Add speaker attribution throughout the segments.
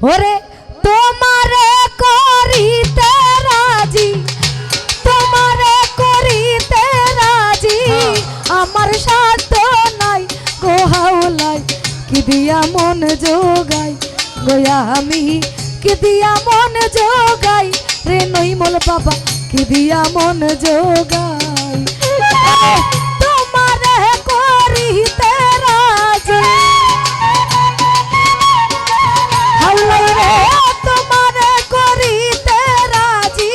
Speaker 1: ওরে তোমারে করিতে রাজি, তোমারে করিতে রাজি, আমার সাধ্য নাই গো হাওলাই, কি দিয়া মন যোগাই গোয়া আমি, কি দিয়া মন যোগাই রে নইমল বাবা, কি দিয়া মন যোগাই। তোমারে করিতে রাজি হাওলাই রে, তোমারে করিতে রাজি,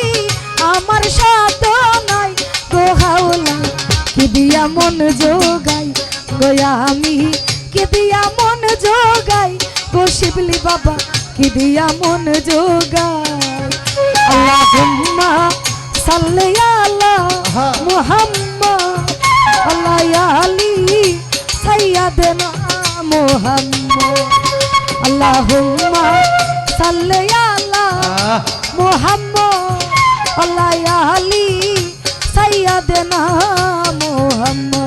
Speaker 1: আমার সাধ্য নাই গো হাওলাই, কি দিয়া মন যোগাই গোয়া আমি, কি দিয়া মন যোগাই গো শিবলি বাবা, কি দিয়া মন যোগাই। আল্লাহুম্মা সাল্লি আলা মুহাম্মদ আলা আলি সাইয়্যিদানা মুহাম্মদ। আল্লাহুম্মা সাল্লি আলা মুহাম্মদ আলা আলি সাইয়্যিদানা মুহাম্মদ।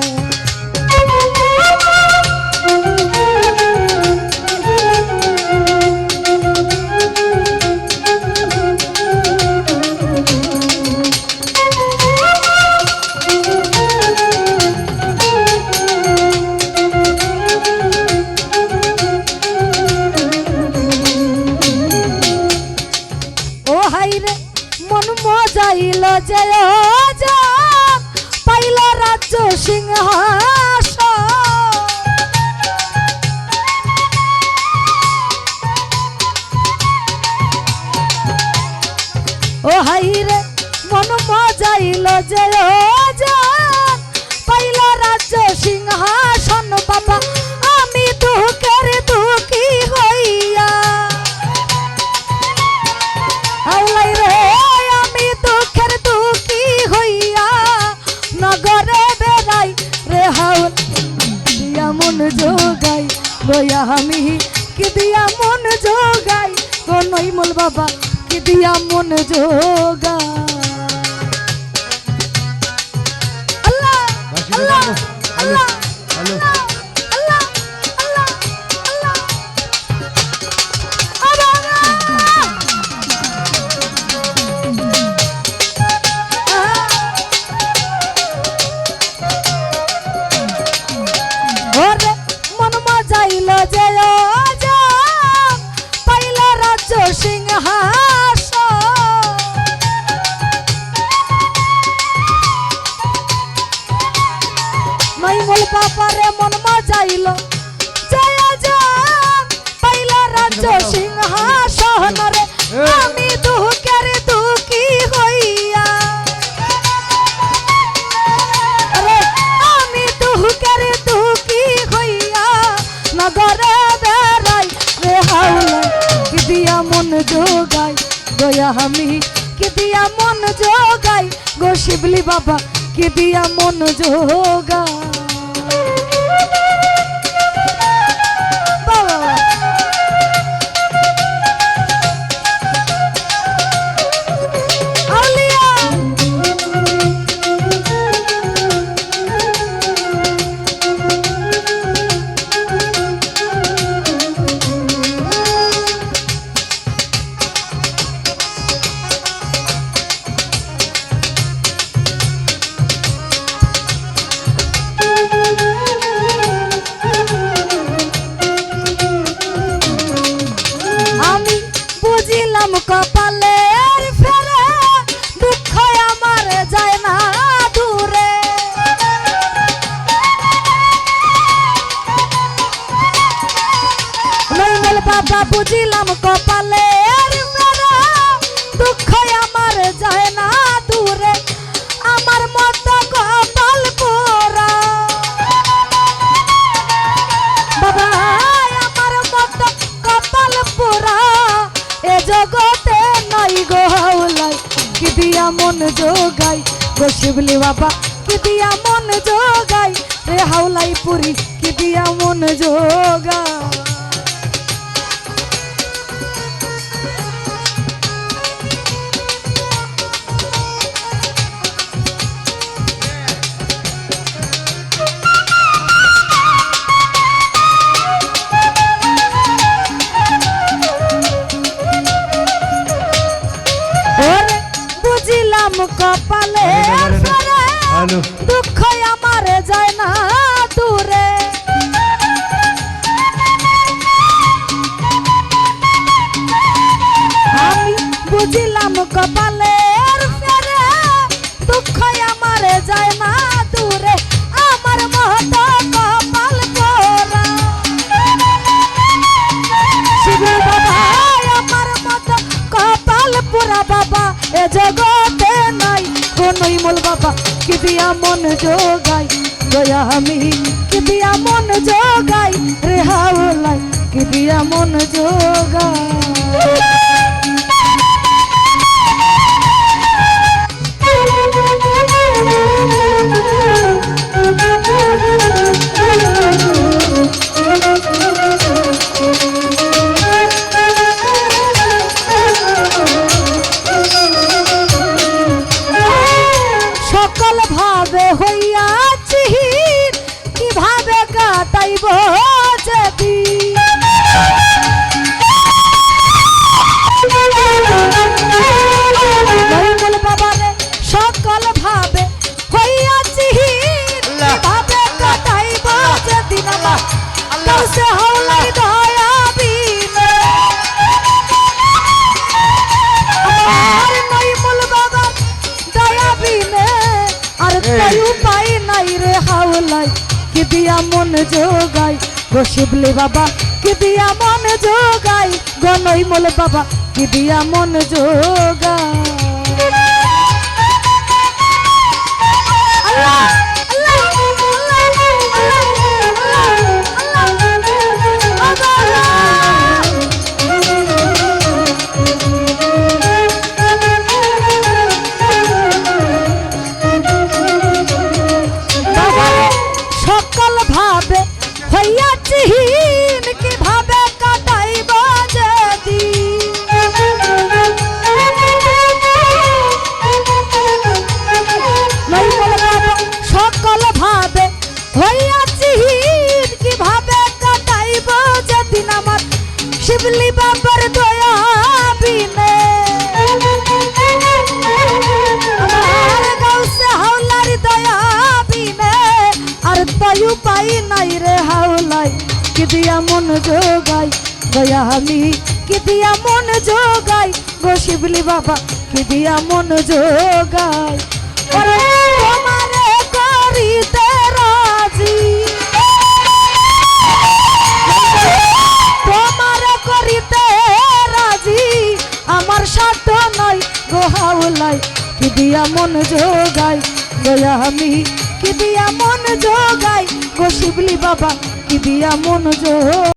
Speaker 1: মন মজাইল যে পাইল রাজ্য সিংহাসন, ও হাইরে মন মজাইল যে পাইল রাজ্য সিংহাসন, বাবা আমি দুঃখের দুঃখী হইয়া, হাওলাই রে আমি দুঃখের দুঃখী হইয়া নগরে বেড়াই রে হাওল, দিয়া মন যোগাই গোয়া আমি, কি দিয়া মন যোগাই গো নইমল বাবা, কি দিয়া মন যোগাই। আল্লাহ আল্লাহ আল্লাহ আল্লাহ আল্লাহ আল্লাহ আল্লাহ। ওরে মন মজাইল যে পাইল রাজ্য সিংহাসন, নইমল বাবারে মন মজাইল যে পাইল রাজ্য সিংহাসন রে, আমি দুঃখের দুঃখী হইয়া, আমি দুঃখের দুঃখী হইয়া নগরে বেড়াই রে হাওলাই, কি দিয়া মন যোগাই গোয়া আমি, কি দিয়া মন যোগাই গো শিবলি বাবা, কি দিয়া মন যোগাই। কপালের ফেরে দুঃখ আমার যায় না দূরে, নইমল বাবা বুঝিলাম কপালের ফেরে দুঃখ আমার যায় না দূরে, আমার মত কপাল পোড়া বাবা, আমার মত কপাল পোড়া এ জগতে নাই গো হাওলাই, কি দিয়া মন যোগাই গো শিবলি বাবা, কি দিয়া মন যোগাই রে হাওলাই পুরি, কি দিয়া মন যোগাই। কপালে দুঃখ আমার যায় না দূরে আমি বুঝিলাম কপালের ফেরে দুঃখ আমার যায় না দূরে আমার মহত কপাল পোড়া শিবুর বাবা আমার মতো কপাল পোড়া বাবা এ জগতে নাই কোনই মূল বাবা কি দিয়া মন জোগাই দয়া আমি কি দিয়া মন জোগাই রে হাওলাই কি দিয়া মন জোগাই সকল ভাবে হইয়াছি কিভাবে কাটাইব যদি বাবারে সকল ভাবে হইয়াছি কিভাবে কাটাইব যদি না সে হলাই দয়াবি আর নই মূল বাবা দয়াবি আর তাই উপায় নাই রে হাওলাই কি দিয়া মন জোগাই গো শিবলি বাবা কি দিয়া মন জোগাই গো নই মূল বাবা কি দিয়া মন জোগাই সকল ভাবে হইয়াছি কিভাবে কাটাইব যদি সকল ভাবে হইয়াছি কিভাবে কাটাইব যদি আমার শিবলি বাবার দয়া বিনে আমার গাউসে হাওলার দয়া বিনে আর তাই উপায় নাই রে হাওলাই কি দিয়া মন জোগাই দয়া আমি কি দিয়া মন জোগাই গো শিবলি বাবা কি দিয়া মন জোগাই তোমারে করিতে রাজি তোমারে করিতে রাজি আমার সাধ্য নাই গো হাওলাই কি দিয়া মন জোগাই দয়া আমি কি দিয়া মন জোগাই গো শিবলি বাবা কি দিয়া মন জোগাই